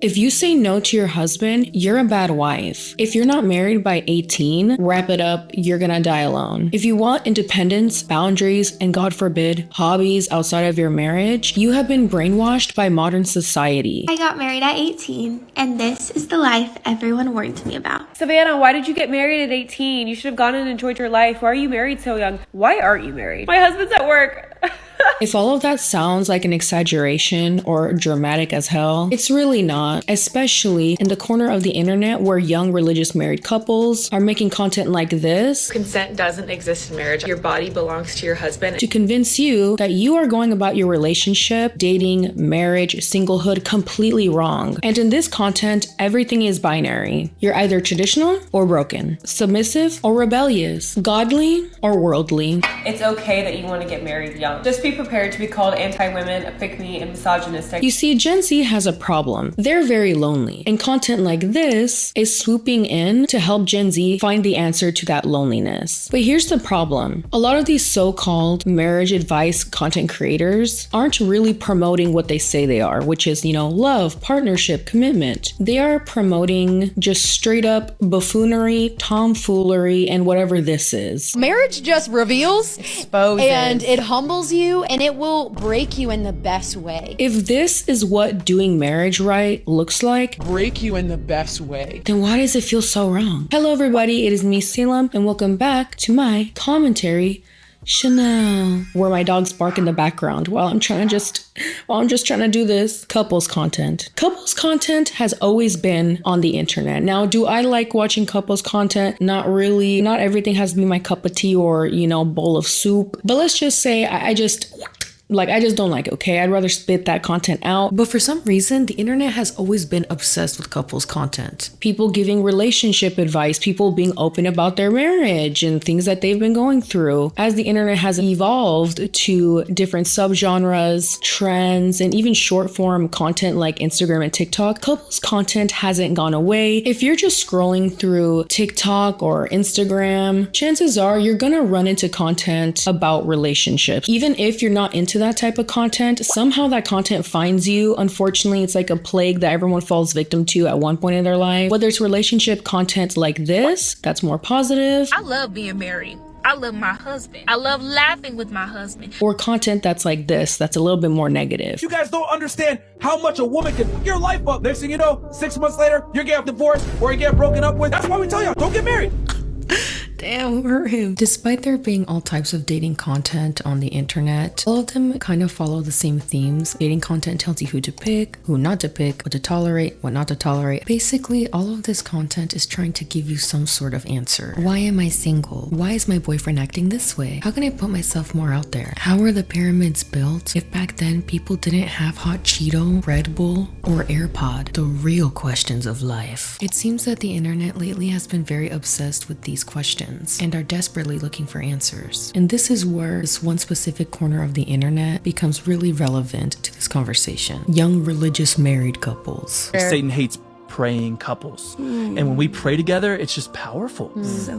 If you say no to your husband, you're a bad wife. If you're not married by 18, wrap it up, you're gonna die alone. If you want independence, boundaries, and God forbid, hobbies outside of your marriage, you have been brainwashed by modern society. I got married at 18, and this is the life everyone warned me about. Savannah, why did you get married at 18? You should have gone and enjoyed your life. Why are you married so young? Why aren't you married? My husband's at work. If all of that sounds like an exaggeration or dramatic as hell, it's really not, especially in the corner of the internet where young religious married couples are making content like this. Consent doesn't exist in marriage. Your body belongs to your husband. To convince you that you are going about your relationship, dating, marriage, singlehood completely wrong. And in this content, everything is binary. You're either traditional or broken, submissive or rebellious, godly or worldly. It's okay that you want to get married young. Just be prepared to be called anti-women, a pick-me, and misogynistic. You see, Gen Z has a problem. They're very lonely, and content like this is swooping in to help Gen Z find the answer to that loneliness. But here's the problem. A lot of these so-called marriage advice content creators aren't really promoting what they say they are, which is, love, partnership, commitment. They are promoting just straight up buffoonery, tomfoolery, and whatever this is. Marriage just reveals, exposes, and it humbles you, and it will break you in the best way. If this is what doing marriage right looks like, break you in the best way, then why does it feel so wrong? Hello everybody, it is me, Salem, and welcome back to my commentary Chanel, where my dogs bark in the background while I'm just trying to do this. Couples content. Couples content has always been on the internet. Now, do I like watching couples content? Not really. Not everything has to be my cup of tea or, bowl of soup. But let's just say I just don't like it, okay? I'd rather spit that content out. But for some reason, the internet has always been obsessed with couples content. People giving relationship advice, people being open about their marriage and things that they've been going through. As the internet has evolved to different subgenres, trends, and even short form content like Instagram and TikTok, couples content hasn't gone away. If you're just scrolling through TikTok or Instagram, chances are you're gonna run into content about relationships. Even if you're not into that type of content, somehow that content finds you. Unfortunately, it's like a plague that everyone falls victim to at one point in their life. Whether it's relationship content like this, that's more positive. I love being married. I love my husband. I love laughing with my husband. Or content that's like this, that's a little bit more negative. You guys don't understand how much a woman can fuck your life up. Next thing you know, 6 months later, you're getting divorced or you get broken up with. That's why we tell y'all, don't get married. Damn, who hurt him? Despite there being all types of dating content on the internet, all of them kind of follow the same themes. Dating content tells you who to pick, who not to pick, what to tolerate, what not to tolerate. Basically, all of this content is trying to give you some sort of answer. Why am I single? Why is my boyfriend acting this way? How can I put myself more out there? How are the pyramids built if back then people didn't have hot Cheeto, Red Bull, or AirPod? The real questions of life. It seems that the internet lately has been very obsessed with these questions and are desperately looking for answers. And this is where this one specific corner of the internet becomes really relevant to this conversation. Young religious married couples. Satan hates praying couples. And when we pray together, it's just powerful.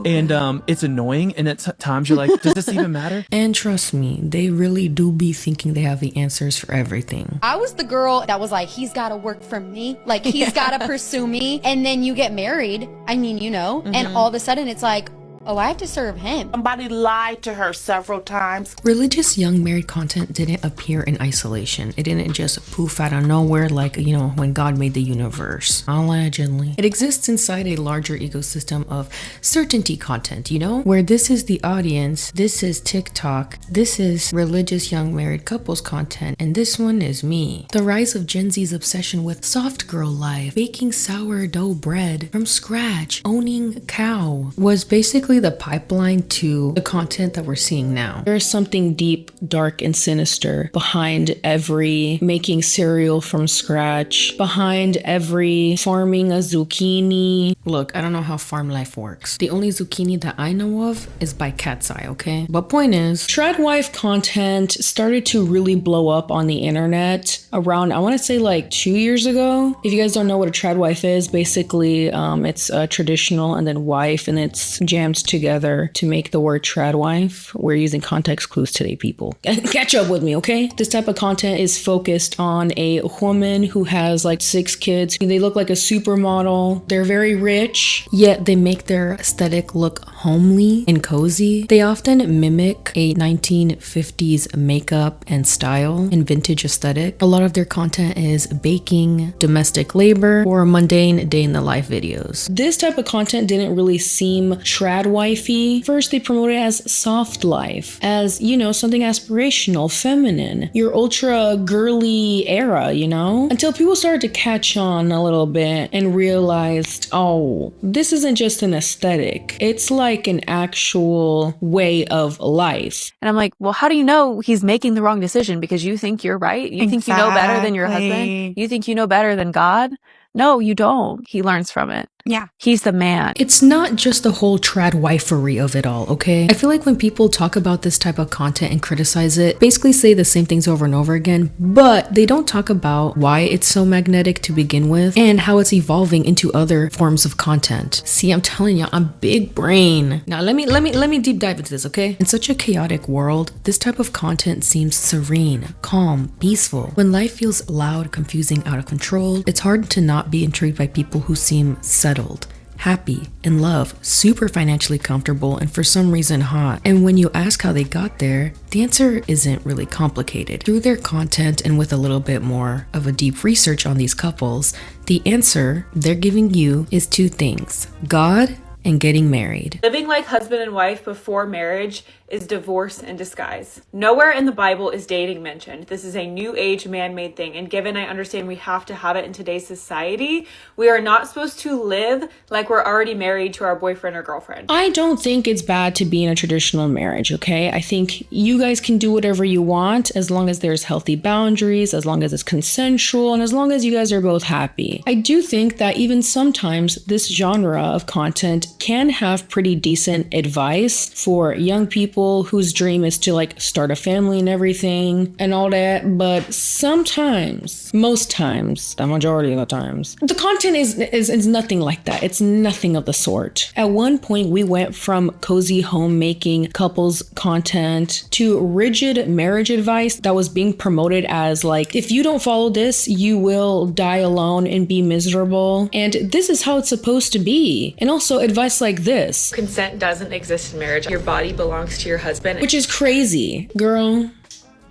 And it's annoying. And at times you're like, does this even matter? And trust me, they really do be thinking they have the answers for everything. I was the girl that was like, he's got to work for me. Like, he's got to pursue me. And then you get married. And all of a sudden it's like, oh, I have to serve him. Somebody lied to her several times. Religious young married content didn't appear in isolation. It didn't just poof out of nowhere like, when God made the universe. Allegedly. It exists inside a larger ecosystem of certainty content, where this is the audience, this is TikTok, this is religious young married couples content, and this one is me. The rise of Gen Z's obsession with soft girl life, baking sourdough bread from scratch, owning a cow, was basically the pipeline to the content that we're seeing now. There is something deep, dark, and sinister behind every making cereal from scratch, behind every farming a zucchini. Look, I don't know how farm life works. The only zucchini that I know of is by Cat's Eye, okay? But point is, tradwife content started to really blow up on the internet around, I want to say like 2 years ago. If you guys don't know what a tradwife is, basically it's a traditional and then wife, and it's jammed words together to make the word tradwife. We're using context clues today, people. Catch up with me, okay? This type of content is focused on a woman who has like 6 kids. They look like a supermodel. They're very rich, yet they make their aesthetic look homely and cozy. They often mimic a 1950s makeup and style and vintage aesthetic. A lot of their content is baking, domestic labor, or mundane day in the life videos. This type of content didn't really seem tradwifey. First, they promote it as soft life, as, you know, something aspirational, feminine, your ultra girly era, you know? Until people started to catch on a little bit and realized, oh, this isn't just an aesthetic. It's like an actual way of life. And I'm like, well, how do you know he's making the wrong decision? Because you think you're right? You think you know better than your husband? You think you know better than God? No, you don't. He learns from it. Yeah. He's the man. It's not just the whole tradwifery of it all, okay? I feel like when people talk about this type of content and criticize it, basically say the same things over and over again, but they don't talk about why it's so magnetic to begin with and how it's evolving into other forms of content. See, I'm telling you, I'm big brain. Now let me deep dive into this, okay? In such a chaotic world, this type of content seems serene, calm, peaceful. When life feels loud, confusing, out of control, it's hard to not be intrigued by people who seem settled, happy, in love, super financially comfortable, and for some reason hot. And when you ask how they got there, the answer isn't really complicated. Through their content and with a little bit more of a deep research on these couples, the answer they're giving you is 2 things: God and getting married. Living like husband and wife before marriage is divorce in disguise. Nowhere in the Bible is dating mentioned. This is a new age man-made thing, and given I understand we have to have it in today's society, we are not supposed to live like we're already married to our boyfriend or girlfriend. I don't think it's bad to be in a traditional marriage, okay? I think you guys can do whatever you want as long as there's healthy boundaries, as long as it's consensual, and as long as you guys are both happy. I do think that even sometimes this genre of content can have pretty decent advice for young people whose dream is to like start a family and everything and all that, but sometimes, most times, the majority of the times, the content is nothing like that. It's nothing of the sort. At one point, we went from cozy homemaking couples content to rigid marriage advice that was being promoted as like, if you don't follow this, you will die alone and be miserable. And this is how it's supposed to be. And also advice like this. Consent doesn't exist in marriage. Your body belongs to your husband. Which is crazy. Girl,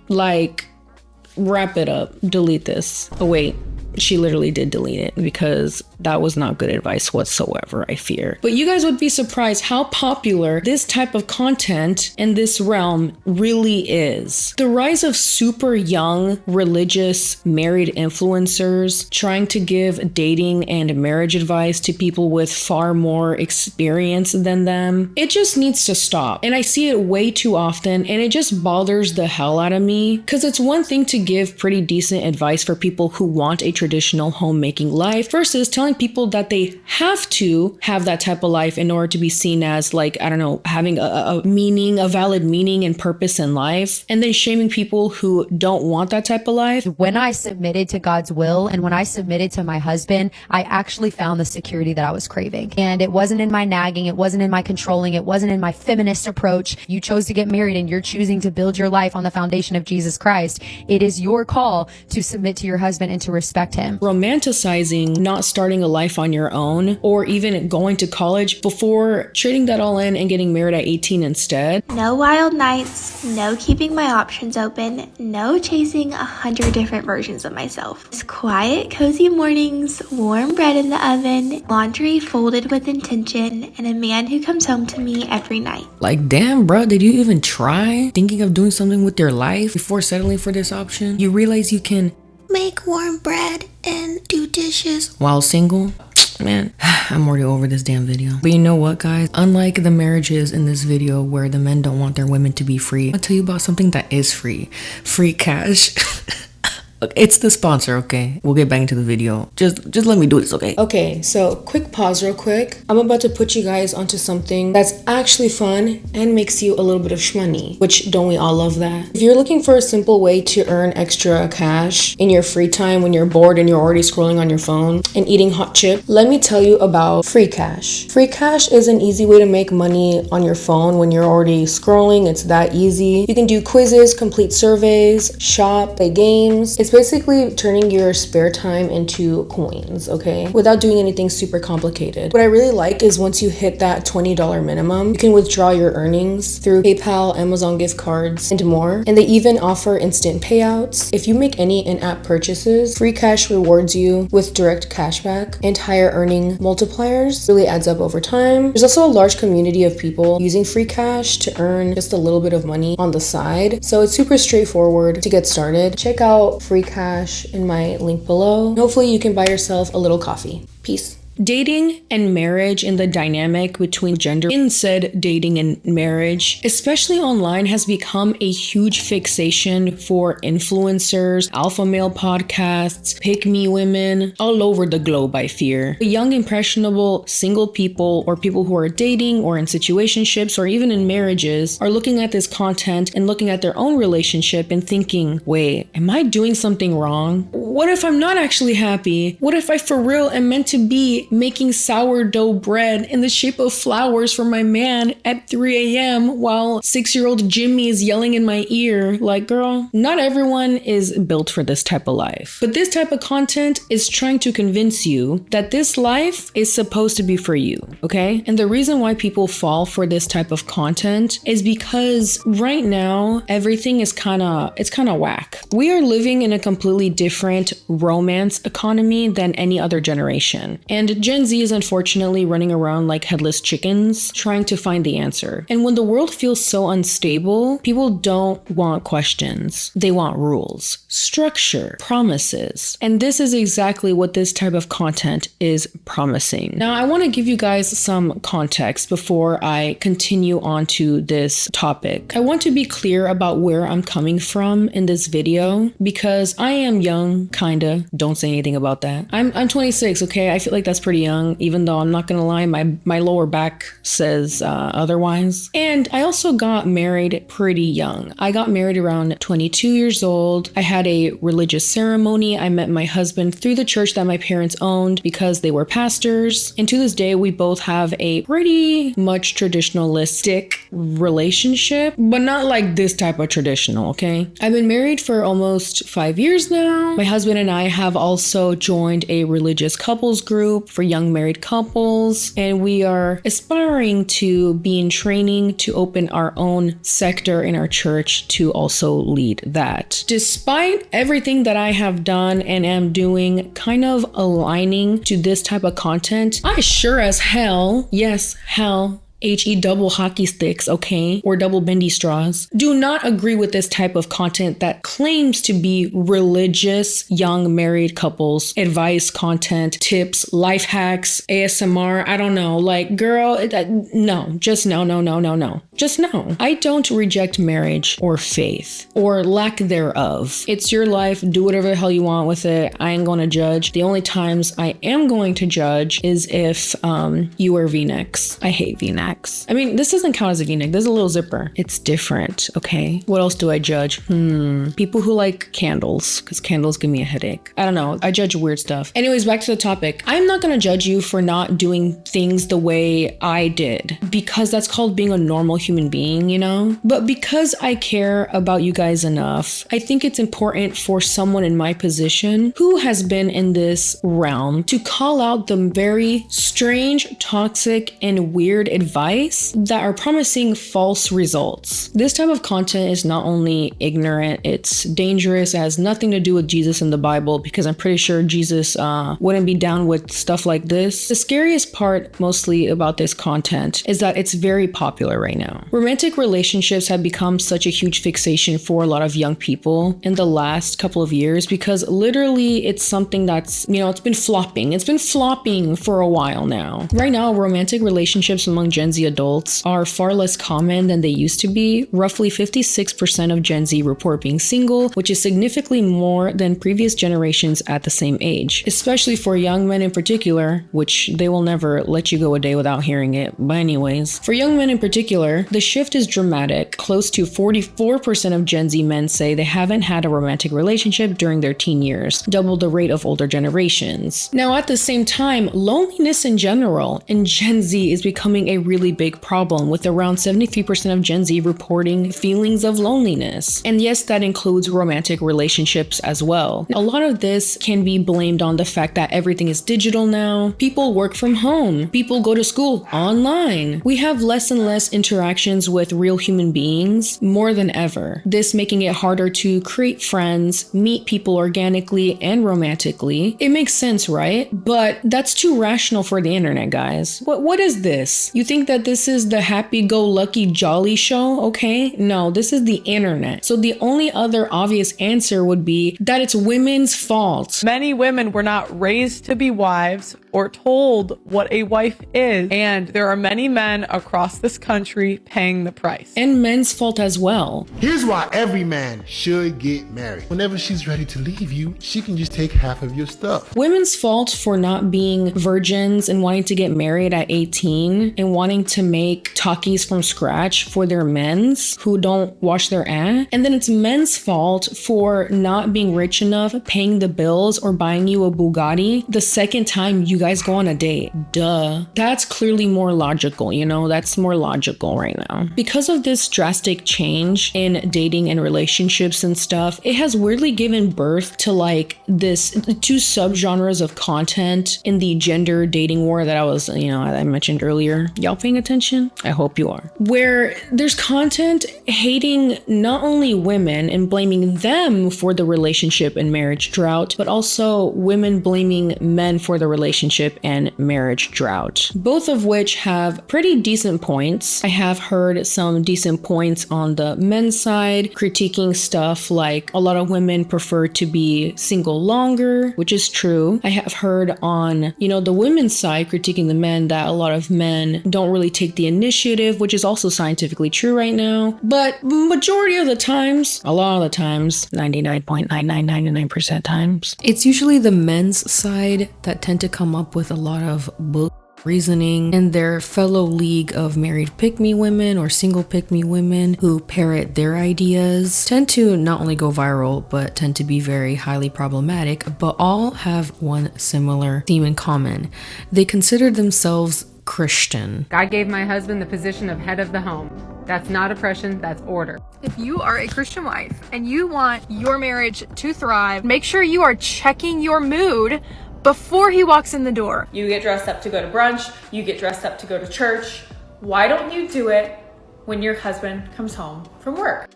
like, wrap it up. Delete this. Oh, wait. She literally did delete it because that was not good advice whatsoever, I fear. But you guys would be surprised how popular this type of content in this realm really is. The rise of super young, religious, married influencers trying to give dating and marriage advice to people with far more experience than them. It just needs to stop. And I see it way too often, and it just bothers the hell out of me because it's one thing to give pretty decent advice for people who want a traditional homemaking life versus telling people that they have to have that type of life in order to be seen as like, I don't know, having a valid meaning and purpose in life, and then shaming people who don't want that type of life. When I submitted to God's will and when I submitted to my husband, I actually found the security that I was craving. And it wasn't in my nagging. It wasn't in my controlling. It wasn't in my feminist approach. You chose to get married and you're choosing to build your life on the foundation of Jesus Christ. It is your call to submit to your husband and to respect him. Romanticizing not starting a life on your own or even going to college before trading that all in and getting married at 18 instead. No wild nights, no keeping my options open, no chasing 100 different versions of myself. Just quiet, cozy mornings, warm bread in the oven, laundry folded with intention, and a man who comes home to me every night. Like, damn, bro, did you even try thinking of doing something with your life before settling for this option? You realize you can Make warm bread and do dishes while single? Man, I'm already over this damn video. But you know what, guys? Unlike the marriages in this video where the men don't want their women to be free, I'll tell you about something that is free. Free cash. Look, it's the sponsor, okay? We'll get back into the video. Just let me do this, okay? Okay, so quick pause real quick. I'm about to put you guys onto something that's actually fun and makes you a little bit of shmoney, which don't we all love that? If you're looking for a simple way to earn extra cash in your free time when you're bored and you're already scrolling on your phone and eating hot chip, let me tell you about Free Cash. Free Cash is an easy way to make money on your phone when you're already scrolling. It's that easy. You can do quizzes, complete surveys, shop, play games. It's basically turning your spare time into coins, okay? Without doing anything super complicated. What I really like is once you hit that $20 minimum, you can withdraw your earnings through PayPal, Amazon gift cards, and more. And they even offer instant payouts. If you make any in-app purchases, Free Cash rewards you with direct cashback and higher earning multipliers. Really adds up over time. There's also a large community of people using Free Cash to earn just a little bit of money on the side. So it's super straightforward to get started. Check out Free Cash in my link below. Hopefully you can buy yourself a little coffee. Peace. Dating and marriage and the dynamic between gender in said dating and marriage, especially online, has become a huge fixation for influencers, alpha male podcasts, pick me women all over the globe, I fear. Young, impressionable, single people or people who are dating or in situationships or even in marriages are looking at this content and looking at their own relationship and thinking, wait, am I doing something wrong? What if I'm not actually happy? What if I for real am meant to be making sourdough bread in the shape of flowers for my man at 3 a.m. while 6-year-old Jimmy is yelling in my ear? Like, girl, not everyone is built for this type of life. But this type of content is trying to convince you that this life is supposed to be for you, okay? And the reason why people fall for this type of content is because right now, everything is kind of whack. We are living in a completely different romance economy than any other generation. And Gen Z is unfortunately running around like headless chickens, trying to find the answer. And when the world feels so unstable, people don't want questions. They want rules, structure, promises. And this is exactly what this type of content is promising. Now, I want to give you guys some context before I continue on to this topic. I want to be clear about where I'm coming from in this video because I am young, kinda. Don't say anything about that. I'm 26, okay? I feel like that's pretty young, even though I'm not gonna lie, my lower back says otherwise. And I also got married pretty young. I got married around 22 years old. I had a religious ceremony. I met my husband through the church that my parents owned because they were pastors. And to this day, we both have a pretty much traditionalistic relationship, but not like this type of traditional, okay? I've been married for almost 5 years now. My husband and I have also joined a religious couples group for young married couples, and we are aspiring to be in training to open our own sector in our church to also lead that. Despite everything that I have done and am doing kind of aligning to this type of content, I sure as hell, yes, hell, HE double hockey sticks, okay, or double bendy straws, do not agree with this type of content that claims to be religious young married couples, advice content, tips, life hacks, ASMR, I don't know, like, girl, no, just no. Just no. I don't reject marriage or faith or lack thereof. It's your life, do whatever the hell you want with it. I ain't gonna judge. The only times I am going to judge is if you wear V-necks. I hate V-necks. I mean, this doesn't count as a V-neck. There's a little zipper. It's different, okay? What else do I judge? People who like candles, because candles give me a headache. I don't know. I judge weird stuff. Anyways, back to the topic. I'm not gonna judge you for not doing things the way I did, because that's called being a normal human being, you know? But because I care about you guys enough, I think it's important for someone in my position who has been in this realm to call out the very strange, toxic, and weird advice that are promising false results. This type of content is not only ignorant, it's dangerous. It has nothing to do with Jesus in the Bible, because I'm pretty sure Jesus wouldn't be down with stuff like this. The scariest part mostly about this content is that it's very popular right now. Romantic relationships have become such a huge fixation for a lot of young people in the last couple of years, because literally it's something that's, it's been flopping. It's been flopping for a while now. Right now, romantic relationships among Gen Gen Z adults are far less common than they used to be. Roughly 56% of Gen Z report being single, which is significantly more than previous generations at the same age, especially for young men in particular, which they will never let you go a day without hearing it. But anyways, for young men in particular, the shift is dramatic. Close to 44% of Gen Z men say they haven't had a romantic relationship during their teen years, double the rate of older generations. Now, at the same time, loneliness in general in Gen Z is becoming a really big problem, with around 73% of Gen Z reporting feelings of loneliness. And yes, that includes romantic relationships as well. A lot of this can be blamed on the fact that everything is digital now. People work from home. People go to school online. We have less and less interactions with real human beings more than ever. This making it harder to create friends, meet people organically and romantically. It makes sense, right? But that's too rational for the internet, guys. What is this? You think that this is the happy-go-lucky jolly show? Okay, no, this is the internet. So the only other obvious answer would be that it's women's fault. Many women were not raised to be wives or told what a wife is, and there are many men across this country paying the price. And men's fault as well. Here's why every man should get married. Whenever she's ready to leave you, she can just take half of your stuff. Women's fault for not being virgins and wanting to get married at 18 and wanting to make Takis from scratch for their men's who don't wash their ass. And then it's men's fault for not being rich enough, paying the bills, or buying you a Bugatti the second time you guys go on a date. Duh. That's clearly more logical, you know? That's more logical right now. Because of this drastic change in dating and relationships and stuff, it has weirdly given birth to like this two subgenres of content in the gender dating war that I mentioned earlier. Y'all paying attention? I hope you are. Where there's content hating not only women and blaming them for the relationship and marriage drought, but also women blaming men for the relationship and marriage drought. Both of which have pretty decent points. I have heard some decent points on the men's side, critiquing stuff like a lot of women prefer to be single longer, which is true. I have heard on, the women's side critiquing the men that a lot of men don't really take the initiative, which is also scientifically true right now. But majority of the times, a lot of the times, 99.9999% times, it's usually the men's side that tend to come up with a lot of reasoning, and their fellow league of married pick-me women or single pick-me women who parrot their ideas tend to not only go viral, but tend to be very highly problematic, but all have one similar theme in common. They consider themselves Christian. God gave my husband the position of head of the home. That's not oppression, that's order. If you are a Christian wife and you want your marriage to thrive, make sure you are checking your mood before he walks in the door. You get dressed up to go to brunch, you get dressed up to go to church. Why don't you do it when your husband comes home from work?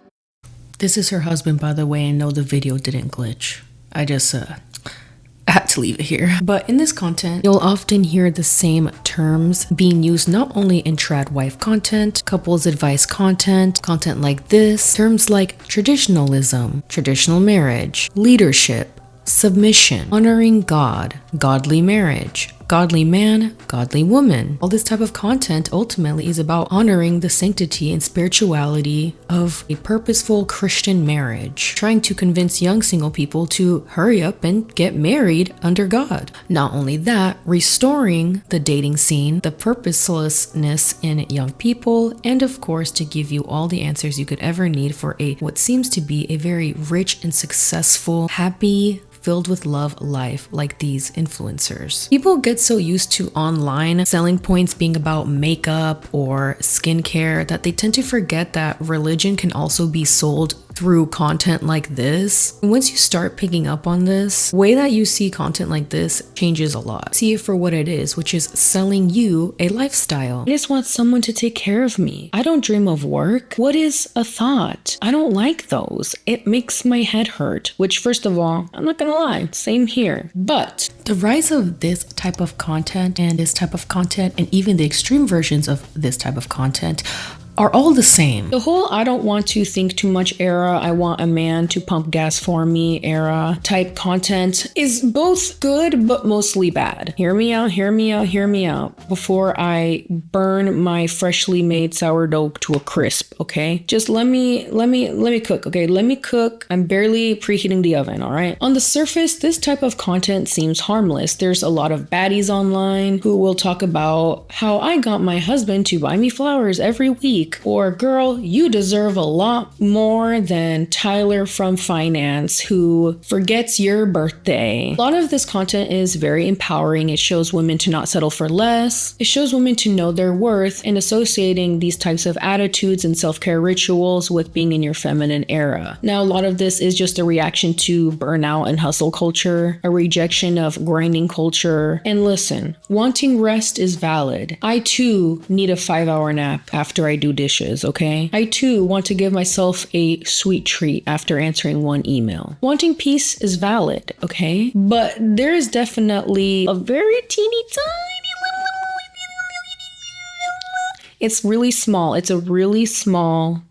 This is her husband, by the way, and no, the video didn't glitch. I just had to leave it here. But in this content, you'll often hear the same terms being used not only in trad wife content, couples advice content, content like this, terms like traditionalism, traditional marriage, leadership, submission, honoring God, godly marriage, godly man, godly woman. All this type of content ultimately is about honoring the sanctity and spirituality of a purposeful Christian marriage, trying to convince young single people to hurry up and get married under God. Not only that, restoring the dating scene, the purposelessness in young people, and of course to give you all the answers you could ever need for what seems to be a very rich and successful, happy, filled with love life like these influencers. People get so used to online selling points being about makeup or skincare that they tend to forget that religion can also be sold through content like this. And once you start picking up on this, the way that you see content like this changes a lot. See it for what it is, which is selling you a lifestyle. I just want someone to take care of me. I don't dream of work. What is a thought? I don't like those. It makes my head hurt, which first of all, I'm not gonna lie, same here. But the rise of this type of content and even the extreme versions of this type of content are all the same. The whole I don't want to think too much era, I want a man to pump gas for me era type content is both good but mostly bad. Hear me out, hear me out, hear me out before I burn my freshly made sourdough to a crisp, okay? Just let me cook, okay? Let me cook. I'm barely preheating the oven, all right? On the surface, this type of content seems harmless. There's a lot of baddies online who will talk about how I got my husband to buy me flowers every week, or girl, you deserve a lot more than Tyler from finance who forgets your birthday. A lot of this content is very empowering. It shows women to not settle for less. It shows women to know their worth, and associating these types of attitudes and self-care rituals with being in your feminine era. Now, a lot of this is just a reaction to burnout and hustle culture, a rejection of grinding culture. And listen, wanting rest is valid. I too need a 5-hour nap after I do dishes, okay? I too want to give myself a sweet treat after answering one email. Wanting peace is valid, okay? But there is definitely a very teeny tiny little... It's really small. It's a really small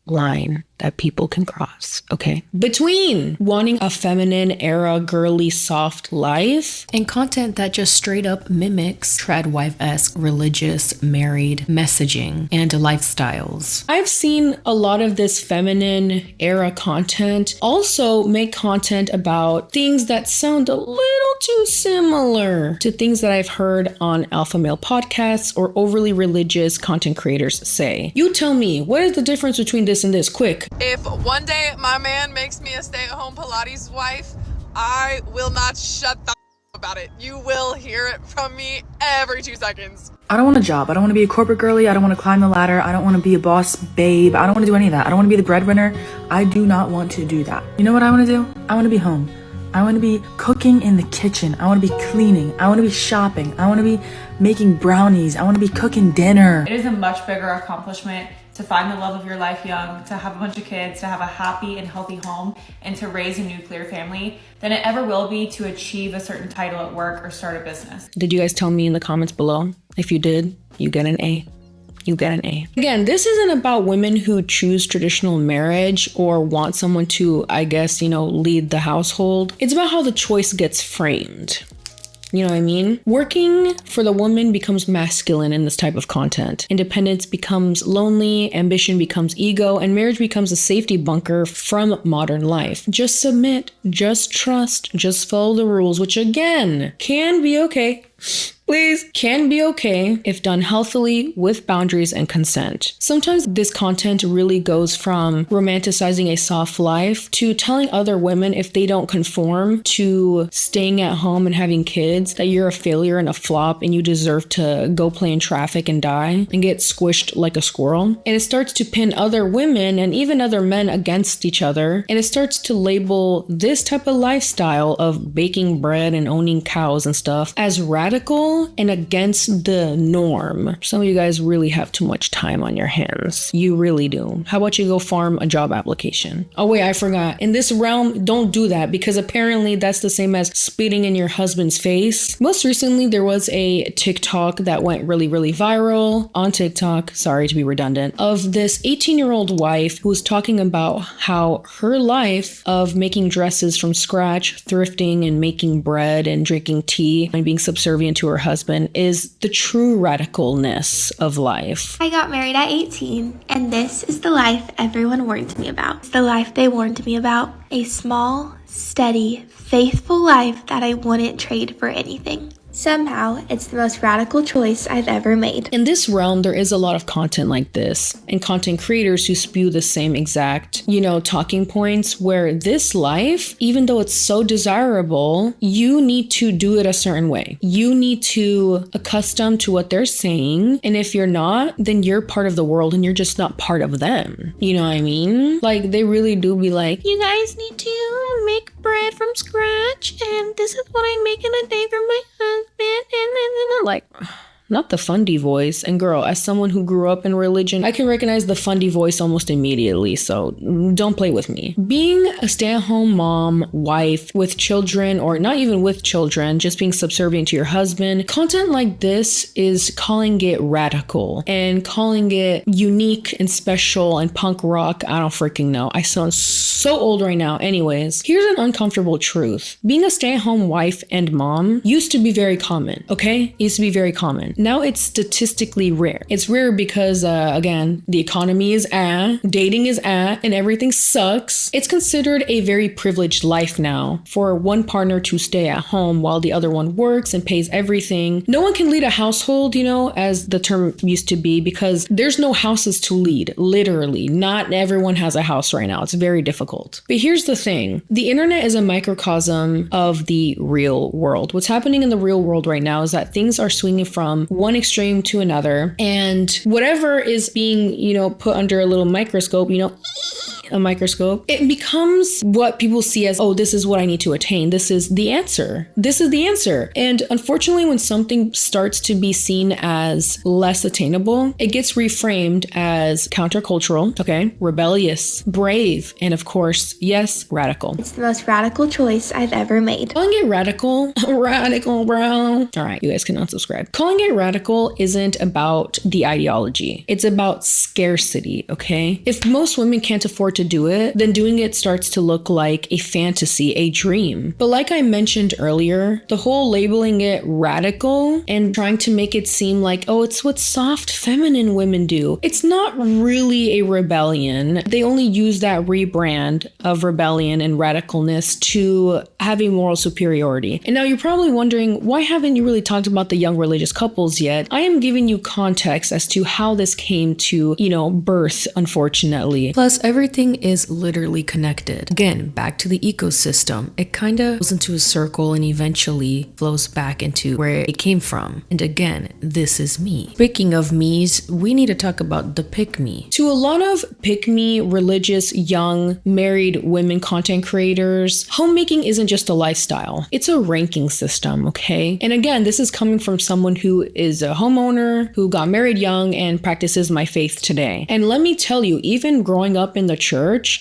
line that people can cross, okay? Between wanting a feminine era, girly, soft life and content that just straight up mimics trad wife-esque religious married messaging and lifestyles. I've seen a lot of this feminine era content also make content about things that sound a little too similar to things that I've heard on alpha male podcasts or overly religious content creators say. You tell me, what is the difference between this and this? Quick. If one day my man makes me a stay-at-home Pilates wife, I will not shut the about it. You will hear it from me every 2 seconds. I don't want a job. I don't want to be a corporate girly. I don't want to climb the ladder. I don't want to be a boss babe. I don't want to do any of that. I don't want to be the breadwinner. I do not want to do that. You know what I want to do? I want to be home. I want to be cooking in the kitchen. I want to be cleaning. I want to be shopping. I want to be making brownies. I want to be cooking dinner. It is a much bigger accomplishment to find the love of your life young, to have a bunch of kids, to have a happy and healthy home, and to raise a nuclear family than it ever will be to achieve a certain title at work or start a business. Did you guys tell me in the comments below? If you did, you get an A. You get an A. Again, this isn't about women who choose traditional marriage or want someone to, I guess, lead the household. It's about how the choice gets framed. You know what I mean? Working for the woman becomes masculine in this type of content. Independence becomes lonely, ambition becomes ego, and marriage becomes a safety bunker from modern life. Just submit, just trust, just follow the rules, which again, can be okay. Please, can be okay if done healthily with boundaries and consent. Sometimes this content really goes from romanticizing a soft life to telling other women if they don't conform to staying at home and having kids that you're a failure and a flop and you deserve to go play in traffic and die and get squished like a squirrel. And it starts to pin other women and even other men against each other. And it starts to label this type of lifestyle of baking bread and owning cows and stuff as radical and against the norm. Some of you guys really have too much time on your hands. You really do. How about you go farm a job application? Oh wait, I forgot. In this realm, don't do that because apparently that's the same as spitting in your husband's face. Most recently, there was a TikTok that went really viral on TikTok, sorry to be redundant, of this 18-year-old wife who was talking about how her life of making dresses from scratch, thrifting and making bread and drinking tea and being subservient to her husband is the true radicalness of life. I got married at 18, and this is the life everyone warned me about. It's the life they warned me about. A small, steady, faithful life that I wouldn't trade for anything. Somehow, it's the most radical choice I've ever made. In this realm, there is a lot of content like this and content creators who spew the same exact, talking points where this life, even though it's so desirable, you need to do it a certain way. You need to accustom to what they're saying. And if you're not, then you're part of the world and you're just not part of them. You know what I mean? Like they really do be like, you guys need to make bread from scratch and this is what I make in a day for my husband. And like, not the fundy voice. And girl, as someone who grew up in religion, I can recognize the fundy voice almost immediately, so don't play with me. Being a stay-at-home mom, wife, with children, or not even with children, just being subservient to your husband, content like this is calling it radical and calling it unique and special and punk rock. I don't freaking know. I sound so old right now. Anyways, here's an uncomfortable truth. Being a stay-at-home wife and mom used to be very common, okay? It used to be very common. Now it's statistically rare. It's rare because, again, the economy is dating is and everything sucks. It's considered a very privileged life now for one partner to stay at home while the other one works and pays everything. No one can lead a household, you know, as the term used to be, because there's no houses to lead, literally. Not everyone has a house right now. It's very difficult. But here's the thing. The internet is a microcosm of the real world. What's happening in the real world right now is that things are swinging from one extreme to another, and whatever is being, you know, put under a little microscope, you know, a microscope, it becomes what people see as, oh, this is what I need to attain. This is the answer. This is the answer. And unfortunately, when something starts to be seen as less attainable, it gets reframed as countercultural, okay, rebellious, brave, and of course, yes, radical. It's the most radical choice I've ever made. Calling it radical, radical, bro. All right, you guys can unsubscribe. Calling it radical isn't about the ideology. It's about scarcity, okay? If most women can't afford to do it, then doing it starts to look like a fantasy, a dream. But like I mentioned earlier, the whole labeling it radical and trying to make it seem like, oh, it's what soft feminine women do. It's not really a rebellion. They only use that rebrand of rebellion and radicalness to have a moral superiority. And now you're probably wondering, why haven't you really talked about the young religious couples yet? I am giving you context as to how this came to, you know, birth, unfortunately. Plus, everything is literally connected. Again, back to the ecosystem. It kind of goes into a circle and eventually flows back into where it came from. And again, this is me. Speaking of me's, we need to talk about the pick me. To a lot of pick me, religious, young, married women content creators, homemaking isn't just a lifestyle. It's a ranking system, okay? And again, this is coming from someone who is a homeowner, who got married young and practices my faith today. And let me tell you, even growing up in the church,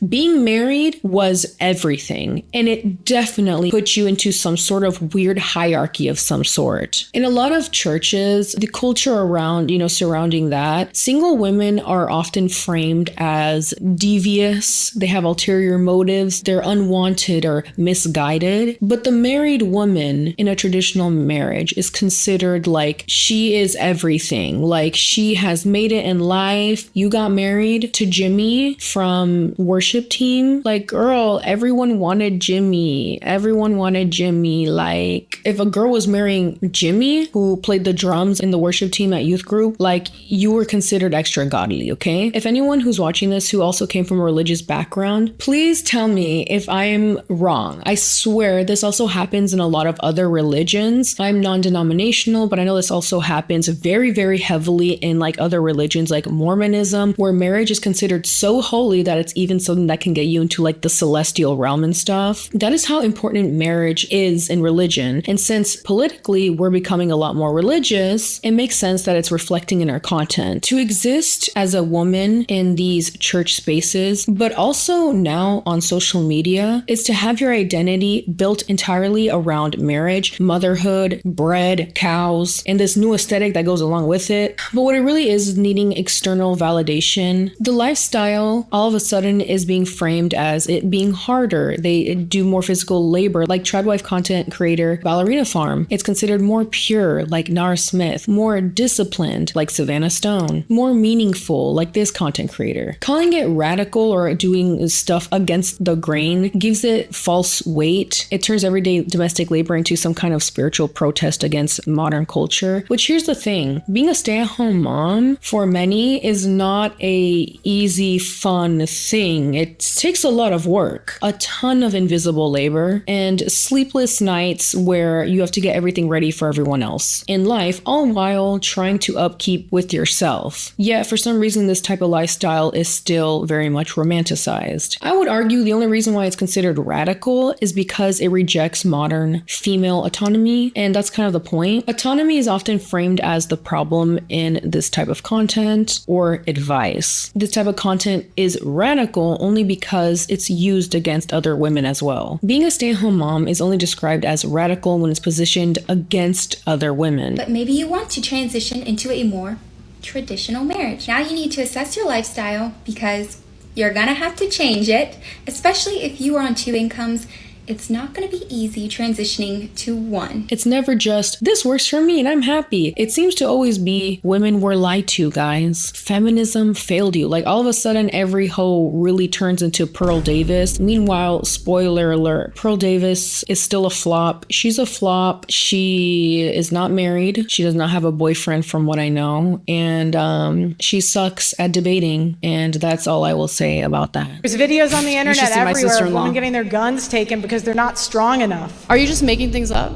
being married was everything. And it definitely puts you into some sort of weird hierarchy of some sort. In a lot of churches, the culture around, you know, surrounding that, single women are often framed as devious. They have ulterior motives. They're unwanted or misguided. But the married woman in a traditional marriage is considered like she is everything. Like she has made it in life. You got married to Jimmy from worship team. Like, girl, everyone wanted Jimmy. Everyone wanted Jimmy. Like, if a girl was marrying Jimmy, who played the drums in the worship team at youth group, like, you were considered extra godly, okay? If anyone who's watching this who also came from a religious background, please tell me if I am wrong. I swear this also happens in a lot of other religions. I'm non-denominational, but I know this also happens very, very heavily in like other religions like Mormonism, where marriage is considered so holy that it's even something that can get you into like the celestial realm and stuff. That is how important marriage is in religion. And since politically we're becoming a lot more religious, it makes sense that it's reflecting in our content. To exist as a woman in these church spaces, but also now on social media, is to have your identity built entirely around marriage, motherhood, bread, cows, and this new aesthetic that goes along with it. But what it really is needing external validation. The lifestyle all of a sudden is being framed as it being harder. They do more physical labor, like Tradwife content creator Ballerina Farm. It's considered more pure, like Nara Smith, more disciplined, like Savannah Stone, more meaningful, like this content creator. Calling it radical or doing stuff against the grain gives it false weight. It turns everyday domestic labor into some kind of spiritual protest against modern culture, which here's the thing, being a stay-at-home mom for many is not a easy, fun thing. thing. It takes a lot of work, a ton of invisible labor, and sleepless nights where you have to get everything ready for everyone else in life, all while trying to upkeep with yourself. Yet, for some reason, this type of lifestyle is still very much romanticized. I would argue the only reason why it's considered radical is because it rejects modern female autonomy, and that's kind of the point. Autonomy is often framed as the problem in this type of content or advice. This type of content is radical only because it's used against other women as well. Being a stay-at-home mom is only described as radical when it's positioned against other women. But maybe you want to transition into a more traditional marriage. Now you need to assess your lifestyle because you're gonna have to change it, especially if you are on 2 incomes. It's not going to be easy transitioning to one. It's never just, this works for me and I'm happy. It seems to always be, women were lied to, guys. Feminism failed you. Like all of a sudden, every hoe really turns into Pearl Davis. Meanwhile, spoiler alert, Pearl Davis is still a flop. She's a flop. She is not married. She does not have a boyfriend from what I know. And she sucks at debating. And that's all I will say about that. There's videos on the internet everywhere of women getting their guns taken because they're not strong enough. Are you just making things up?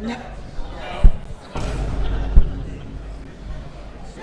No.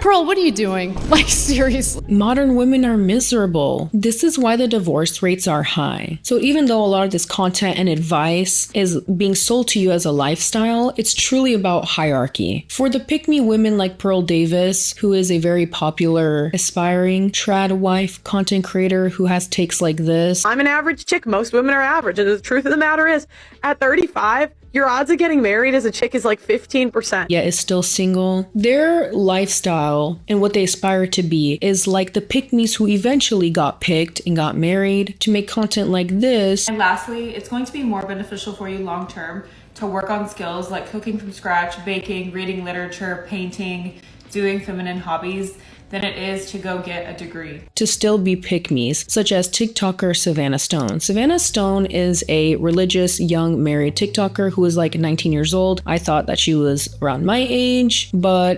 Pearl, what are you doing? Like, seriously. Modern women are miserable. This is why the divorce rates are high. So even though a lot of this content and advice is being sold to you as a lifestyle, it's truly about hierarchy. For the pick-me women like Pearl Davis, who is a very popular, aspiring, trad wife content creator who has takes like this. I'm an average chick. Most women are average. And the truth of the matter is, at 35, your odds of getting married as a chick is like 15%. Yet is still single. Their lifestyle and what they aspire to be is like the pick-me's who eventually got picked and got married to make content like this. And lastly, it's going to be more beneficial for you long term to work on skills like cooking from scratch, baking, reading literature, painting, doing feminine hobbies, than it is to go get a degree. To still be pick-me's, such as TikToker Savannah Stone. Savannah Stone is a religious young married TikToker who is like 19 years old. I thought that she was around my age, but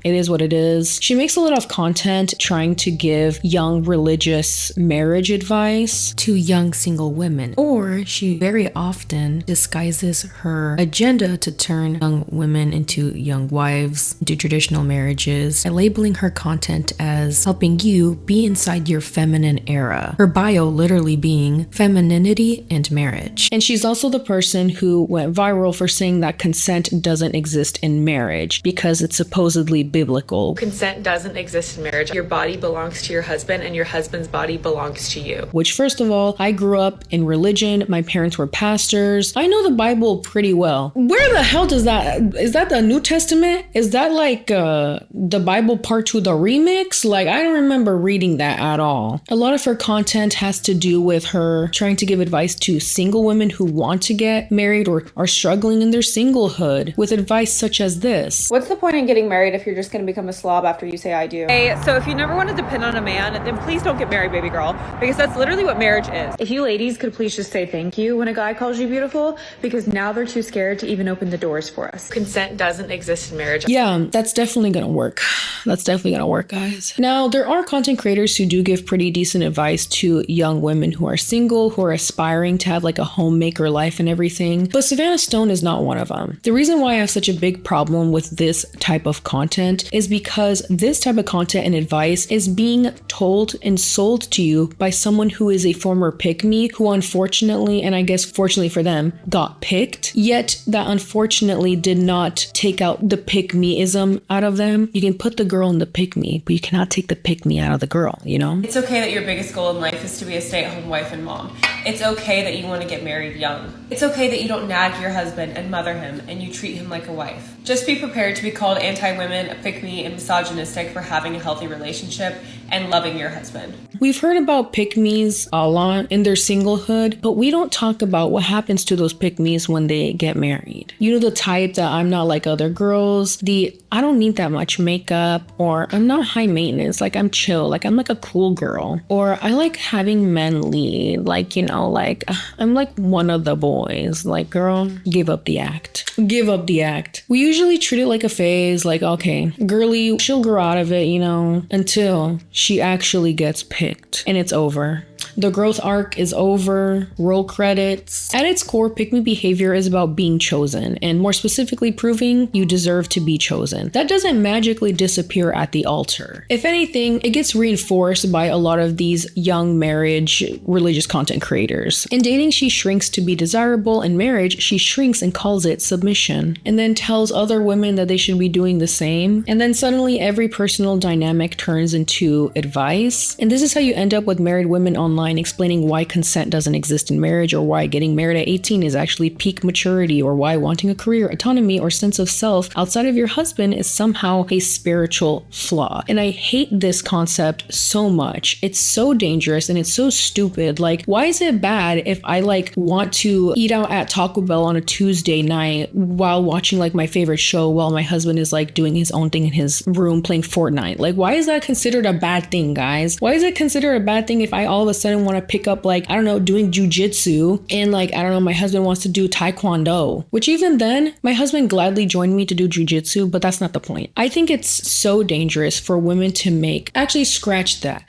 it is what it is. She makes a lot of content trying to give young religious marriage advice to young single women, or she very often disguises her agenda to turn young women into young wives, into traditional marriages, by labeling her content as helping you be inside your feminine era. Her bio literally being femininity and marriage. And she's also the person who went viral for saying that consent doesn't exist in marriage because it's supposedly biblical. Consent doesn't exist in marriage. Your body belongs to your husband and your husband's body belongs to you. Which, first of all, I grew up in religion. My parents were pastors. I know the Bible pretty well. Where the hell does that, is that the New Testament? Is that like the Bible part 2, the remix? Like, I don't remember reading that at all. A lot of her content has to do with her trying to give advice to single women who want to get married or are struggling in their singlehood with advice such as this. What's the point in getting married if you're just going to become a slob after you say I do? Hey, so if you never want to depend on a man, then please don't get married, baby girl, because that's literally what marriage is. If you ladies could please just say thank you when a guy calls you beautiful, because now they're too scared to even open the doors for us. Consent doesn't exist in marriage. Yeah, that's definitely gonna work. That's definitely gonna work, guys. Now, there are content creators who do give pretty decent advice to young women who are single, who are aspiring to have like a homemaker life and everything, but Savannah Stone is not one of them. The reason why I have such a big problem with this type of content is because this type of content and advice is being told and sold to you by someone who is a former pick-me who unfortunately, and I guess fortunately for them, got picked, yet that unfortunately did not take out the pick-me-ism out of them. You can put the girl in the pick-me, but you cannot take the pick-me out of the girl, you know? It's okay that your biggest goal in life is to be a stay-at-home wife and mom. It's okay that you want to get married young. It's okay that you don't nag your husband and mother him and you treat him like a wife. Just be prepared to be called anti-women, a pick-me, and misogynistic for having a healthy relationship and loving your husband. We've heard about pick-me's a lot in their singlehood, but we don't talk about what happens to those pick-me's when they get married. You know, the type that I'm not like other girls, I don't need that much makeup, or I'm not high maintenance, like I'm chill, like I'm like a cool girl, or I like having men lead, like, you know, like I'm like one of the boys. Like, girl, give up the act. Give up the act. We usually treat it like a phase, like, okay, girly, she'll grow out of it, you know, until she actually gets picked and it's over. The growth arc is over. Roll credits. At its core, pick me behavior is about being chosen, and more specifically proving you deserve to be chosen. That doesn't magically disappear at the altar. If anything, it gets reinforced by a lot of these young marriage religious content creators. In dating, she shrinks to be desirable. In marriage, she shrinks and calls it submission, and then tells other women that they should be doing the same. And then suddenly every personal dynamic turns into advice. And this is how you end up with married women online explaining why consent doesn't exist in marriage, or why getting married at 18 is actually peak maturity, or why wanting a career, autonomy, or sense of self outside of your husband is somehow a spiritual flaw. And I hate this concept so much. It's so dangerous and it's so stupid. Like, why is it bad if I want to eat out at Taco Bell on a Tuesday night while watching my favorite show while my husband is doing his own thing in his room playing Fortnite? Why is that considered a bad thing, guys? Why is it considered a bad thing if I all of a sudden want to pick up I don't know, doing jujitsu, and I don't know, my husband wants to do taekwondo, which even then my husband gladly joined me to do jujitsu, but that's not the point. I think it's so dangerous for women to actually scratch that.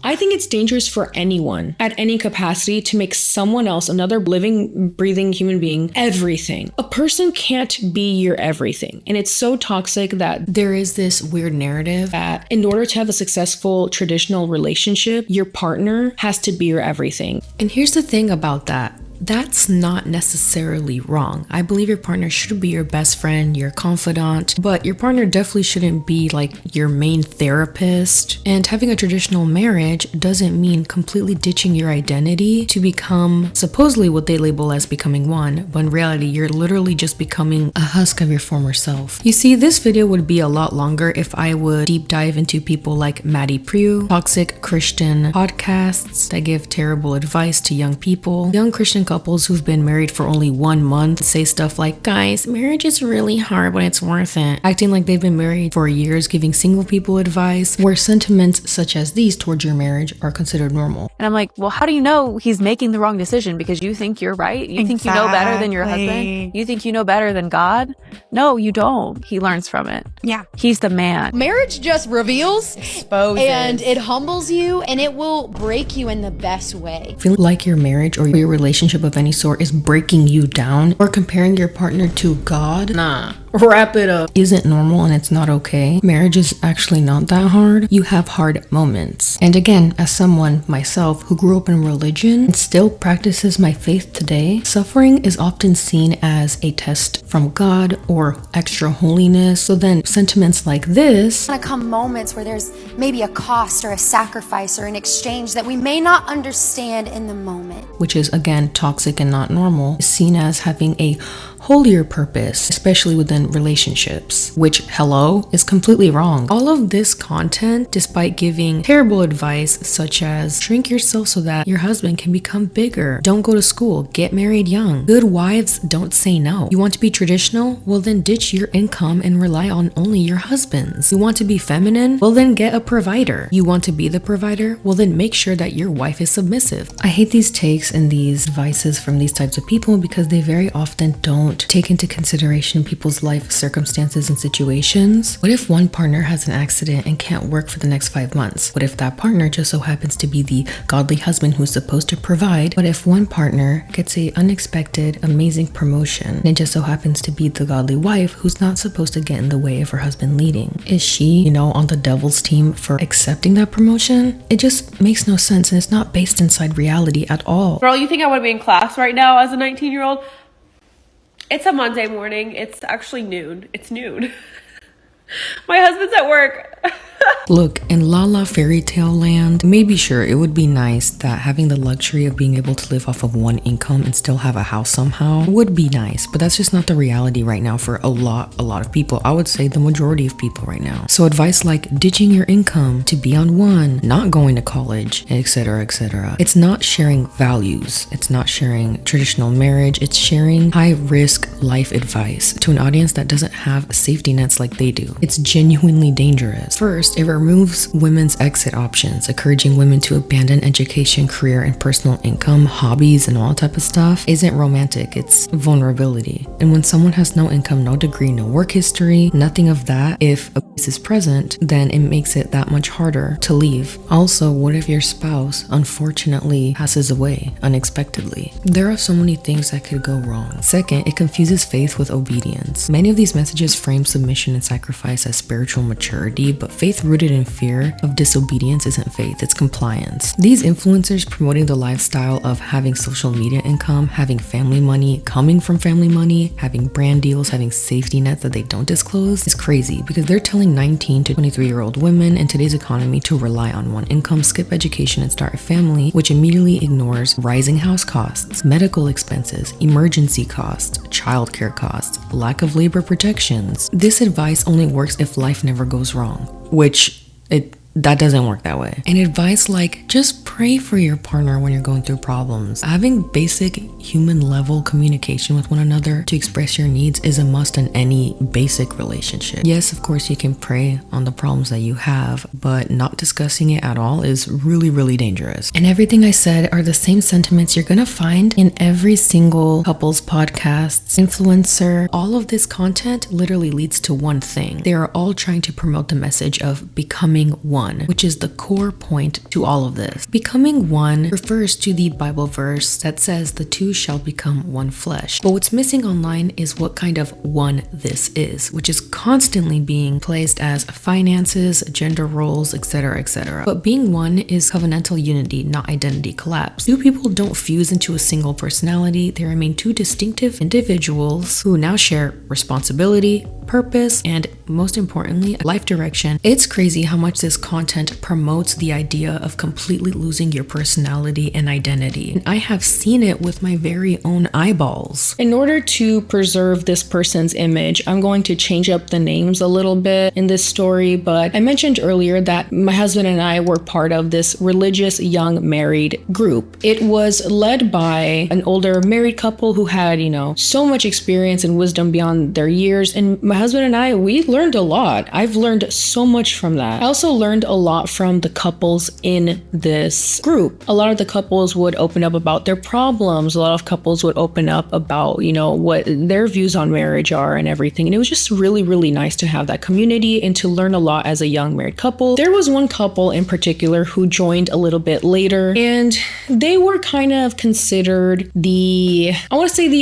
I think it's dangerous for anyone at any capacity to make someone else, another living, breathing human being, everything. A person can't be your everything. And it's so toxic that there is this weird narrative that in order to have a successful traditional relationship, your partner has to be your everything. And here's the thing about that. That's not necessarily wrong. I believe your partner should be your best friend, your confidant, but your partner definitely shouldn't be your main therapist. And having a traditional marriage doesn't mean completely ditching your identity to become supposedly what they label as becoming one, but in reality, you're literally just becoming a husk of your former self. You see, this video would be a lot longer if I would deep dive into people like Maddie Prue, toxic Christian podcasts that give terrible advice to young people, young Christian couples who've been married for only 1 month say stuff like, guys, marriage is really hard, but it's worth it. Acting like they've been married for years, giving single people advice, where sentiments such as these towards your marriage are considered normal. And I'm like, well, how do you know he's making the wrong decision? Because you think you're right? You think you know better than your husband? You think you know better than God? No, you don't. He learns from it. Yeah. He's the man. Marriage just reveals, exposes, and it humbles you, and it will break you in the best way. Feel like your marriage or your relationship of any sort is breaking you down, or comparing your partner to God? Nah. Wrap it up. Isn't normal and it's not okay. Marriage is actually not that hard. You have hard moments. And again, as someone myself who grew up in religion and still practices my faith today, suffering is often seen as a test from God or extra holiness. So then sentiments like this gonna come moments where there's maybe a cost or a sacrifice or an exchange that we may not understand in the moment, which is again toxic and not normal, is seen as having a holier purpose, especially within relationships, which, hello, is completely wrong. All of this content, despite giving terrible advice such as shrink yourself so that your husband can become bigger, don't go to school, get married young, good wives don't say no. You want to be traditional? Well, then ditch your income and rely on only your husband's. You want to be feminine? Well, then get a provider. You want to be the provider? Well, then make sure that your wife is submissive. I hate these takes and these advices from these types of people because they very often don't take into consideration people's life circumstances and situations. What if one partner has an accident and can't work for the next 5 months? What if that partner just so happens to be the godly husband who's supposed to provide? What if one partner gets a unexpected, amazing promotion and it just so happens to be the godly wife who's not supposed to get in the way of her husband leading? Is she, on the devil's team for accepting that promotion? It just makes no sense, and it's not based inside reality at all. Girl, you think I would be in class right now as a 19-year-old? It's a Monday morning. It's actually noon. It's noon. My husband's at work. Look, in La La fairy tale land, maybe sure it would be nice that having the luxury of being able to live off of one income and still have a house somehow would be nice, but that's just not the reality right now for a lot of people. I would say the majority of people right now. So advice like ditching your income to be on one, not going to college, etc., etc. It's not sharing values. It's not sharing traditional marriage. It's sharing high risk life advice to an audience that doesn't have safety nets like they do. It's genuinely dangerous. First, it removes women's exit options, encouraging women to abandon education, career, and personal income, hobbies, and all type of stuff, isn't romantic. It's vulnerability. And when someone has no income, no degree, no work history, nothing of that, if abuse is present, then it makes it that much harder to leave. Also, what if your spouse unfortunately passes away unexpectedly? There are so many things that could go wrong. Second, it confuses faith with obedience. Many of these messages frame submission and sacrifice as spiritual maturity, but faith rooted in fear of disobedience isn't faith, it's compliance. These influencers promoting the lifestyle of having social media income, having family money, coming from family money, having brand deals, having safety nets that they don't disclose is crazy, because they're telling 19 to 23-year-old women in today's economy to rely on one income, skip education, and start a family, which immediately ignores rising house costs, medical expenses, emergency costs, childcare costs, lack of labor protections. This advice only works if life never goes wrong, which that doesn't work that way. And advice like, just pray for your partner when you're going through problems. Having basic human level communication with one another to express your needs is a must in any basic relationship. Yes, of course you can pray on the problems that you have, but not discussing it at all is really, really dangerous. And everything I said are the same sentiments you're gonna find in every single couples podcasts, influencer. All of this content literally leads to one thing. They are all trying to promote the message of becoming one, which is the core point to all of this. Becoming one refers to the Bible verse that says the two shall become one flesh. But what's missing online is what kind of one this is, which is constantly being placed as finances, gender roles, etc., etc. But being one is covenantal unity, not identity collapse. Two people don't fuse into a single personality. They remain two distinctive individuals who now share responsibility, purpose, and most importantly, life direction. It's crazy how much this content promotes the idea of completely losing your personality and identity. And I have seen it with my very own eyeballs. In order to preserve this person's image, I'm going to change up the names a little bit in this story, but I mentioned earlier that my husband and I were part of this religious young married group. It was led by an older married couple who had, so much experience and wisdom beyond their years. And my husband and I, we learned a lot. I've learned so much from that. I also learned a lot from the couples in this group. A lot of the couples would open up about their problems. A lot of couples would open up about, what their views on marriage are and everything. And it was just really, really nice to have that community and to learn a lot as a young married couple. There was one couple in particular who joined a little bit later, and they were kind of considered the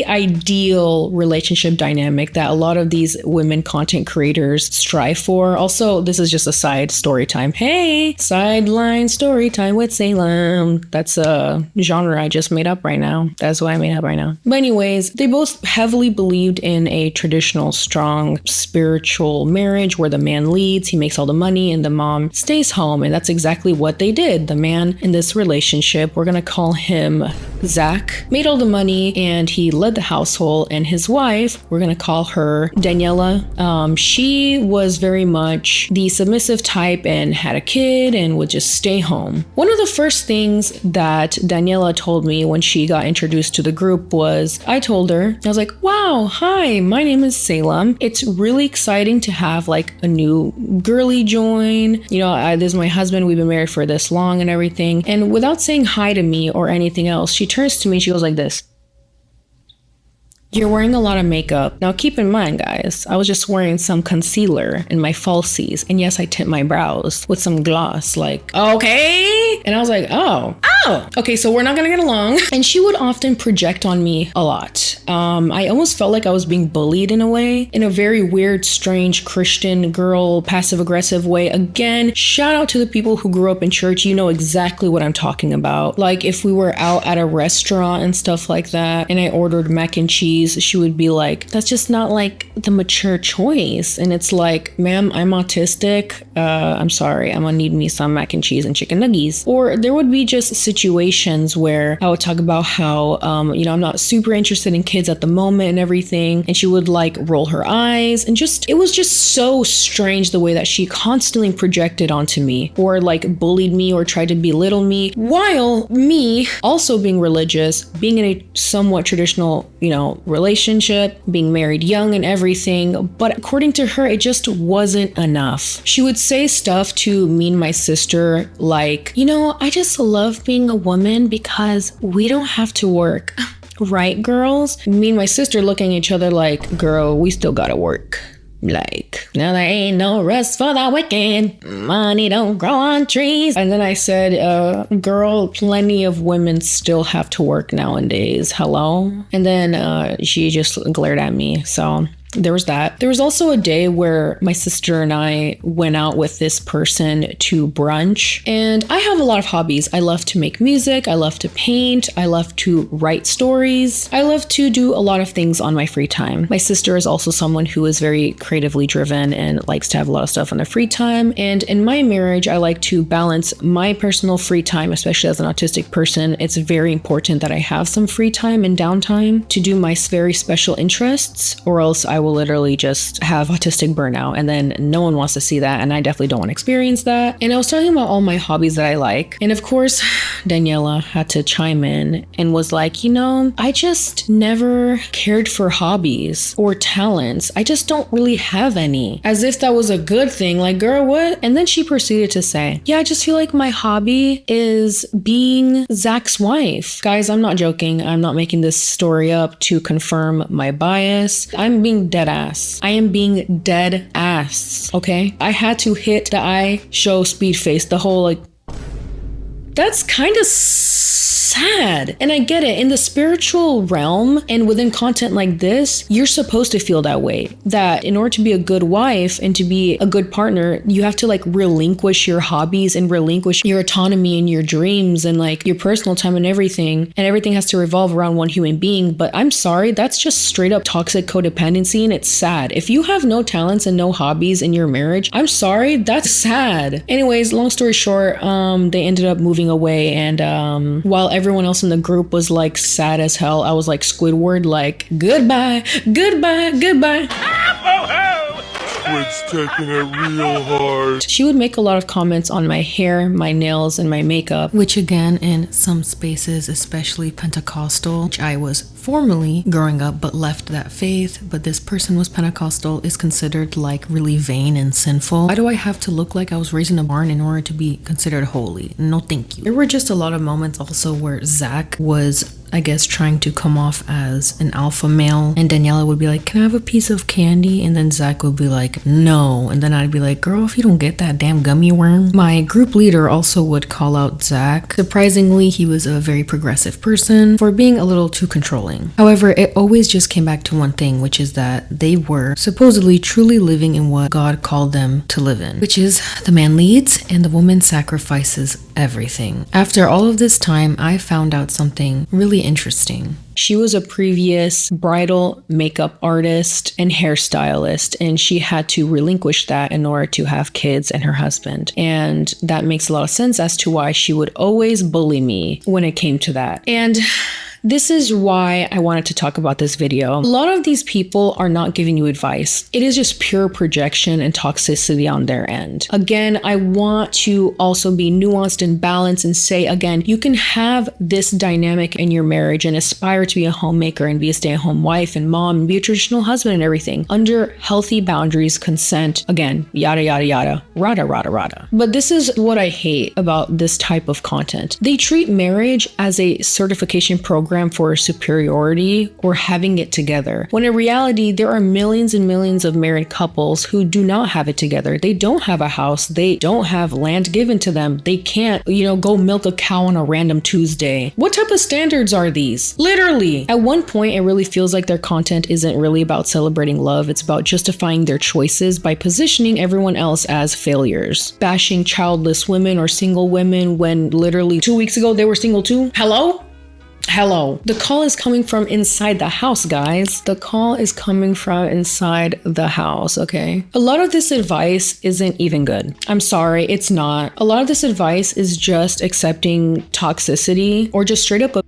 ideal relationship dynamic that a lot of these women content creators strive for. Also, this is just a side story time. Hey, sideline story time with Salem. That's a genre I just made up right now. That's what I made up right now. But anyways, they both heavily believed in a traditional, strong, spiritual marriage where the man leads, he makes all the money, and the mom stays home. And that's exactly what they did. The man in this relationship, we're gonna call him Zach, made all the money and he led the household, and his wife, we're gonna call her Daniela. She was very much the submissive type and had a kid and would just stay home. One of the first things that Daniela told me when she got introduced to the group was, I told her, I was like, wow, hi, my name is Salem. It's really exciting to have like a new girly join. This is my husband. We've been married for this long and everything. And without saying hi to me or anything else, she turns to me, she goes like this. You're wearing a lot of makeup. Now keep in mind, guys, I was just wearing some concealer and my falsies. And yes, I tint my brows with some gloss, like, okay. And I was like, oh, okay, so we're not gonna get along. And she would often project on me a lot. I almost felt like I was being bullied in a way, in a very weird, strange Christian girl, passive aggressive way. Again, shout out to the people who grew up in church. You know exactly what I'm talking about. Like if we were out at a restaurant and stuff like that, and I ordered mac and cheese, she would be like, that's just not like the mature choice. And it's like, ma'am, I'm autistic. I'm sorry, I'm gonna need me some mac and cheese and chicken nuggets. Or there would be just situations where I would talk about how, I'm not super interested in kids at the moment and everything. And she would like roll her eyes and it was just so strange the way that she constantly projected onto me or like bullied me or tried to belittle me, while me also being religious, being in a somewhat traditional relationship, being married young and everything. But according to her, it just wasn't enough. She would say stuff to me and my sister like, I just love being a woman because we don't have to work. Right, girls? Me and my sister looking at each other like, girl, we still gotta work. Like, now there ain't no rest for the wicked. Money don't grow on trees. And then I said, girl, plenty of women still have to work nowadays. Hello? And then she just glared at me. So there was that. There was also a day where my sister and I went out with this person to brunch. And I have a lot of hobbies. I love to make music. I love to paint. I love to write stories. I love to do a lot of things on my free time. My sister is also someone who is very creatively driven and likes to have a lot of stuff on their free time. And in my marriage, I like to balance my personal free time, especially as an autistic person. It's very important that I have some free time and downtime to do my very special interests, or else I will literally just have autistic burnout, and then no one wants to see that, and I definitely don't want to experience that. And I was talking about all my hobbies that I like, and of course Daniela had to chime in and was like, I just never cared for hobbies or talents. I just don't really have any, as if that was a good thing. Like, girl, what? And then she proceeded to say, yeah, I just feel like my hobby is being Zach's wife. Guys, I'm not joking. I'm not making this story up to confirm my bias. I'm being dead ass. I am being dead ass. Okay? I had to hit the I show speed face, the whole like, that's kind of sad. And I get it. In the spiritual realm and within content like this, you're supposed to feel that way. That in order to be a good wife and to be a good partner, you have to like relinquish your hobbies and relinquish your autonomy and your dreams and like your personal time and everything. And everything has to revolve around one human being. But I'm sorry, that's just straight up toxic codependency, and it's sad. If you have no talents and no hobbies in your marriage, I'm sorry, that's sad. Anyways, long story short, they ended up moving away, and while everyone else in the group was like sad as hell, I was like Squidward, like goodbye, goodbye, goodbye. Squid's taking it real hard. She would make a lot of comments on my hair, my nails, and my makeup, which again, in some spaces, especially Pentecostal, which I was formerly growing up but left that faith, but this person was Pentecostal, is considered like really vain and sinful. Why do I have to look like I was raised in a barn in order to be considered holy? No thank you. There were just a lot of moments also where Zach was, I guess, trying to come off as an alpha male, and Daniela would be like, can I have a piece of candy? And then Zach would be like, no. And then I'd be like, girl, if you don't get that damn gummy worm. My group leader also would call out Zach. Surprisingly, he was a very progressive person for being a little too controlling. However, it always just came back to one thing, which is that they were supposedly truly living in what God called them to live in, which is the man leads and the woman sacrifices everything. After all of this time, I found out something really interesting. She was a previous bridal makeup artist and hairstylist, and she had to relinquish that in order to have kids and her husband. And that makes a lot of sense as to why she would always bully me when it came to that. And this is why I wanted to talk about this video. A lot of these people are not giving you advice. It is just pure projection and toxicity on their end. Again, I want to also be nuanced and balanced and say, again, you can have this dynamic in your marriage and aspire to be a homemaker and be a stay-at-home wife and mom and be a traditional husband and everything under healthy boundaries, consent, again, yada, yada, yada, rada, rada, rada. But this is what I hate about this type of content. They treat marriage as a certification program for superiority or having it together, when in reality there are millions and millions of married couples who do not have it together. They don't have a house, they don't have land given to them, they can't go milk a cow on a random Tuesday. What type of standards are these? Literally, at one point it really feels like their content isn't really about celebrating love, it's about justifying their choices by positioning everyone else as failures, bashing childless women or single women when literally 2 weeks ago they were single too. Hello. The call is coming from inside the house, guys. The call is coming from inside the house, okay? A lot of this advice isn't even good. I'm sorry, it's not. A lot of this advice is just accepting toxicity or just straight up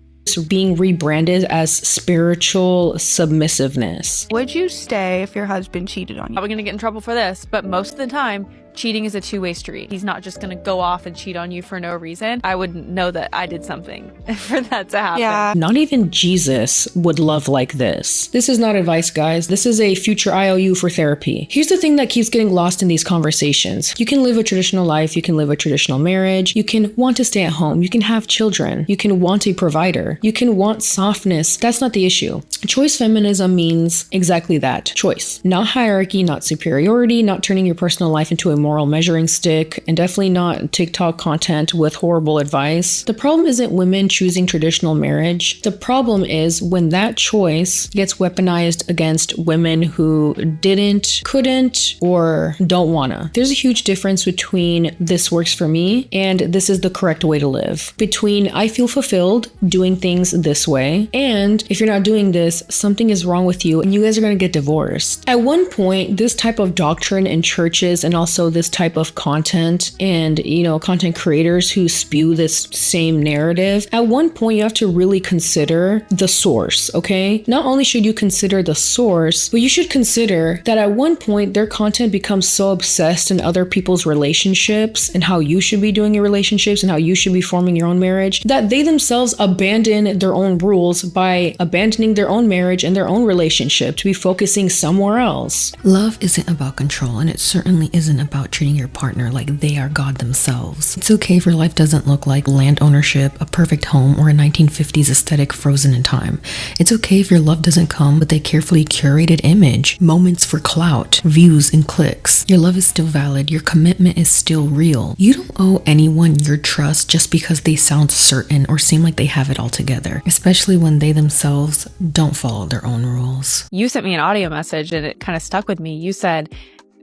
being rebranded as spiritual submissiveness. Would you stay if your husband cheated on you? Probably gonna get in trouble for this, but most of the time, cheating is a two-way street. He's not just going to go off and cheat on you for no reason. I wouldn't know that I did something for that to happen. Yeah. Not even Jesus would love like this. This is not advice, guys. This is a future IOU for therapy. Here's the thing that keeps getting lost in these conversations. You can live a traditional life. You can live a traditional marriage. You can want to stay at home. You can have children. You can want a provider. You can want softness. That's not the issue. Choice feminism means exactly that. Choice. Not hierarchy, not superiority, not turning your personal life into a moral measuring stick, and definitely not TikTok content with horrible advice. The problem isn't women choosing traditional marriage. The problem is when that choice gets weaponized against women who didn't, couldn't, or don't wanna. There's a huge difference between this works for me and this is the correct way to live. Between I feel fulfilled doing things this way, and if you're not doing this, something is wrong with you and you guys are gonna get divorced. At one point, this type of doctrine in churches and also this type of content and, content creators who spew this same narrative, at one point you have to really consider the source, okay? Not only should you consider the source, but you should consider that at one point their content becomes so obsessed in other people's relationships and how you should be doing your relationships and how you should be forming your own marriage, that they themselves abandon their own rules by abandoning their own marriage and their own relationship to be focusing somewhere else. Love isn't about control, and it certainly isn't about treating your partner like they are God themselves. It's okay if your life doesn't look like land ownership, a perfect home, or a 1950s aesthetic frozen in time. It's okay if your love doesn't come with a carefully curated image, moments for clout, views, and clicks. Your love is still valid. Your commitment is still real. You don't owe anyone your trust just because they sound certain or seem like they have it all together, especially when they themselves don't follow their own rules. You sent me an audio message and it kind of stuck with me. You said,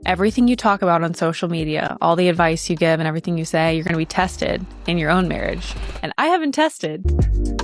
everything you talk about on social media, all the advice you give and everything you say, you're going to be tested in your own marriage. And I haven't tested.